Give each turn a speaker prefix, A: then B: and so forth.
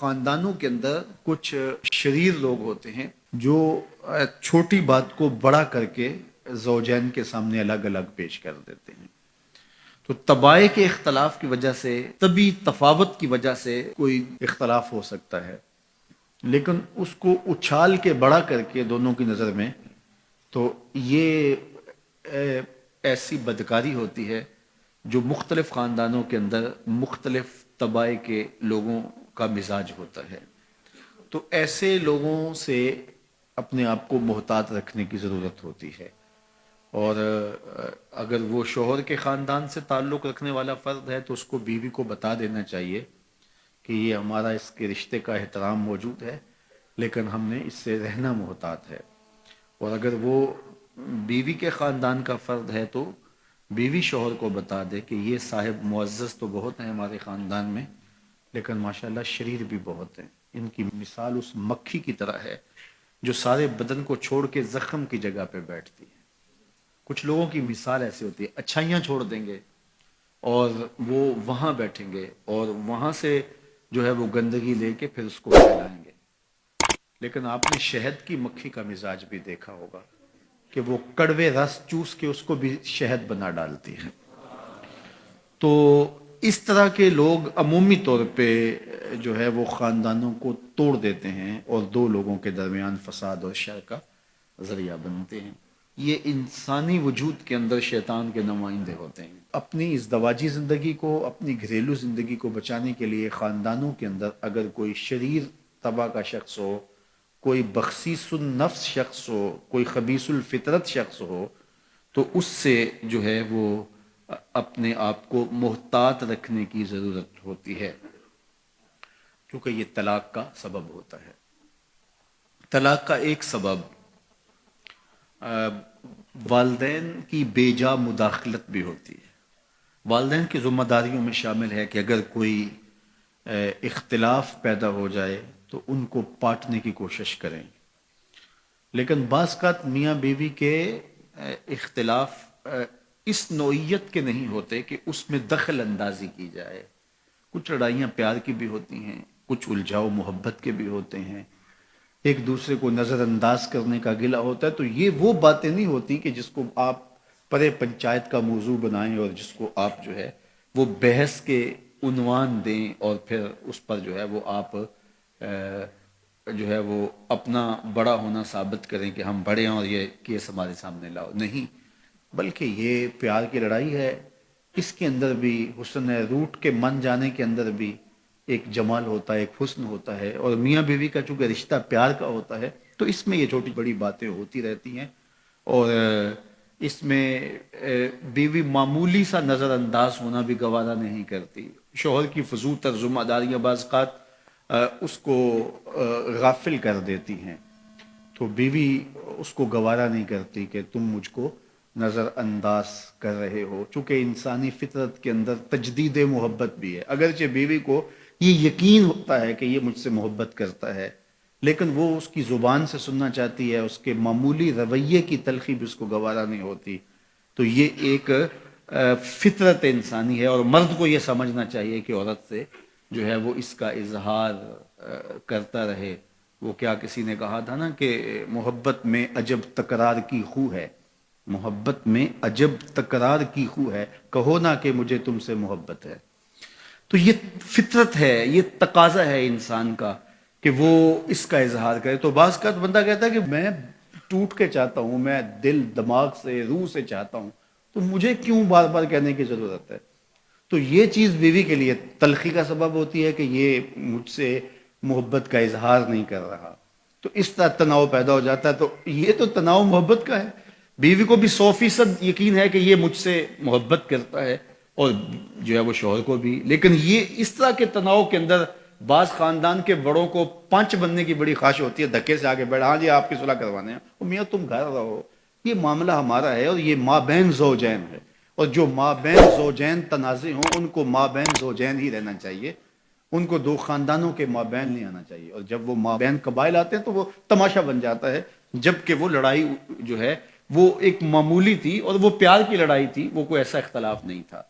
A: خاندانوں کے اندر کچھ شریر لوگ ہوتے ہیں جو چھوٹی بات کو بڑا کر کے زوجین کے سامنے الگ الگ پیش کر دیتے ہیں. تو طبائع کے اختلاف کی وجہ سے، طبی تفاوت کی وجہ سے کوئی اختلاف ہو سکتا ہے، لیکن اس کو اچھال کے بڑا کر کے دونوں کی نظر میں، تو یہ ایسی بدکاری ہوتی ہے جو مختلف خاندانوں کے اندر مختلف طبائع کے لوگوں کا مزاج ہوتا ہے. تو ایسے لوگوں سے اپنے آپ کو محتاط رکھنے کی ضرورت ہوتی ہے. اور اگر وہ شوہر کے خاندان سے تعلق رکھنے والا فرد ہے تو اس کو بیوی کو بتا دینا چاہیے کہ یہ ہمارا اس کے رشتے کا احترام موجود ہے، لیکن ہم نے اس سے رہنا محتاط ہے. اور اگر وہ بیوی کے خاندان کا فرد ہے تو بیوی شوہر کو بتا دے کہ یہ صاحب معزز تو بہت ہیں ہمارے خاندان میں، لیکن ماشاءاللہ شریر بھی بہت ہیں. ان کی مثال اس مکھی کی طرح ہے جو سارے بدن کو چھوڑ کے زخم کی جگہ پہ بیٹھتی ہے. کچھ لوگوں کی مثال ایسی ہوتی ہے، اچھائیاں چھوڑ دیں گے اور وہ وہاں بیٹھیں گے اور وہاں سے جو ہے وہ گندگی لے کے پھر اس کو پھیلائیں گے. لیکن آپ نے شہد کی مکھی کا مزاج بھی دیکھا ہوگا کہ وہ کڑوے رس چوس کے اس کو بھی شہد بنا ڈالتی ہے. تو اس طرح کے لوگ عمومی طور پہ جو ہے وہ خاندانوں کو توڑ دیتے ہیں اور دو لوگوں کے درمیان فساد اور شر کا ذریعہ بنتے ہیں. یہ انسانی وجود کے اندر شیطان کے نمائندے ہوتے ہیں. اپنی اس دواجی زندگی کو، اپنی گھریلو زندگی کو بچانے کے لیے خاندانوں کے اندر اگر کوئی شریر طبع کا شخص ہو، کوئی بخسیس النفس شخص ہو، کوئی خبیث الفطرت شخص ہو، تو اس سے جو ہے وہ اپنے آپ کو محتاط رکھنے کی ضرورت ہوتی ہے، کیونکہ یہ طلاق کا سبب ہوتا ہے. طلاق کا ایک سبب والدین کی بے جا مداخلت بھی ہوتی ہے. والدین کی ذمہ داریوں میں شامل ہے کہ اگر کوئی اختلاف پیدا ہو جائے تو ان کو پاٹنے کی کوشش کریں. لیکن بعض اوقات میاں بیوی کے اختلاف اس نوعیت کے نہیں ہوتے کہ اس میں دخل اندازی کی جائے. کچھ لڑائیاں پیار کی بھی ہوتی ہیں، کچھ الجھاؤ محبت کے بھی ہوتے ہیں، ایک دوسرے کو نظر انداز کرنے کا گلہ ہوتا ہے. تو یہ وہ باتیں نہیں ہوتی کہ جس کو آپ پرے پنچایت کا موضوع بنائیں اور جس کو آپ جو ہے وہ بحث کے عنوان دیں اور پھر اس پر جو ہے وہ آپ جو ہے وہ اپنا بڑا ہونا ثابت کریں کہ ہم بڑے ہیں اور یہ کیس ہمارے سامنے لاؤ. نہیں، بلکہ یہ پیار کی لڑائی ہے. اس کے اندر بھی حسن ہے، روٹ کے من جانے کے اندر بھی ایک جمال ہوتا ہے، ایک حسن ہوتا ہے. اور میاں بیوی کا چونکہ رشتہ پیار کا ہوتا ہے تو اس میں یہ چھوٹی بڑی باتیں ہوتی رہتی ہیں. اور اس میں بیوی معمولی سا نظر انداز ہونا بھی گوارا نہیں کرتی. شوہر کی فضول تر ذمہ داریاں بعض اوقات اس کو غافل کر دیتی ہیں، تو بیوی اس کو گوارا نہیں کرتی کہ تم مجھ کو نظر انداز کر رہے ہو. چونکہ انسانی فطرت کے اندر تجدید محبت بھی ہے. اگرچہ بیوی کو یہ یقین ہوتا ہے کہ یہ مجھ سے محبت کرتا ہے، لیکن وہ اس کی زبان سے سننا چاہتی ہے، اس کے معمولی رویے کی تلخی بھی اس کو گوارا نہیں ہوتی. تو یہ ایک فطرت انسانی ہے اور مرد کو یہ سمجھنا چاہیے کہ عورت سے جو ہے وہ اس کا اظہار کرتا رہے. وہ کیا کسی نے کہا تھا نا کہ محبت میں عجب تکرار کی خو ہے، محبت میں عجب تکرار کی خو ہے، کہو نہ کہ مجھے تم سے محبت ہے. تو یہ فطرت ہے، یہ تقاضا ہے انسان کا کہ وہ اس کا اظہار کرے. تو بعض کا بندہ کہتا ہے کہ میں ٹوٹ کے چاہتا ہوں، میں دل دماغ سے روح سے چاہتا ہوں، تو مجھے کیوں بار بار کہنے کی ضرورت ہے؟ تو یہ چیز بیوی کے لیے تلخی کا سبب ہوتی ہے کہ یہ مجھ سے محبت کا اظہار نہیں کر رہا. تو اس طرح تناؤ پیدا ہو جاتا ہے. تو یہ تو تناؤ محبت کا ہے. بیوی کو بھی 100% یقین ہے کہ یہ مجھ سے محبت کرتا ہے اور جو ہے وہ شوہر کو بھی. لیکن یہ اس طرح کے تناؤ کے اندر بعض خاندان کے بڑوں کو پنچ بننے کی بڑی خواہش ہوتی ہے، دھکے سے آگے بڑھا، ہاں جی آپ کی صلح کروانے ہیں، میاں تم گھر رہو، یہ معاملہ ہمارا ہے اور یہ مابین زوجین ہے. اور جو مابین زوجین تنازع ہوں ان کو مابین زوجین ہی رہنا چاہیے، ان کو دو خاندانوں کے مابین نہیں آنا چاہیے. اور جب وہ مابین قبائل آتے ہیں تو وہ تماشا بن جاتا ہے، جبکہ وہ لڑائی جو ہے وہ ایک معمولی تھی اور وہ پیار کی لڑائی تھی، وہ کوئی ایسا اختلاف نہیں تھا.